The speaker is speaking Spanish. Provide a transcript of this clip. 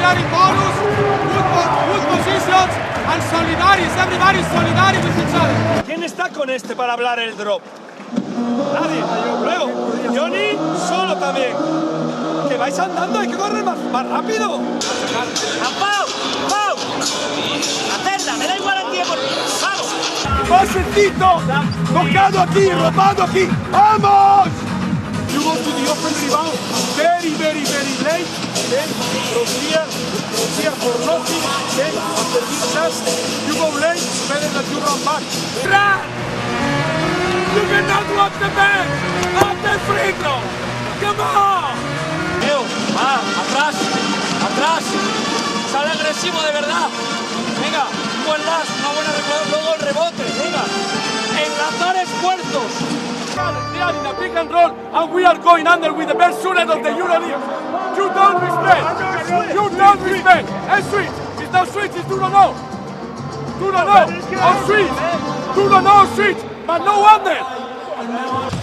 we are in bonus, good positions, and solidarios, everybody is solidario with each other. ¿Quién está con este para hablar el drop? Nadie. Luego, Johnny solo también. Que vais andando, hay que correr más rápido. ¡Pau! ¡Pau! ¡Hacerla! ¡Me da igual el tiempo! ¡Vamos! ¡Pasecito! ¡Tocado aquí! ¡Robado aquí! ¡Vamos! You go to the open rebound very late. Then Rosier for nothing. Then after this shot, you go late, better than you run back. Run! You cannot walk the bench! After free throw! Come on! Leo, va, atrás, atrás. Sale agresivo de verdad. Venga, un buen las, una buena luego el rebote. Venga, enlazar esfuerzos. They are in a pick and roll, and we are going under with the best shooter of the EuroLeague. You don't respect. You don't respect. And switch. It's not switch. It's do not know. Do not know. Or switch. Do not know. Switch. But no under.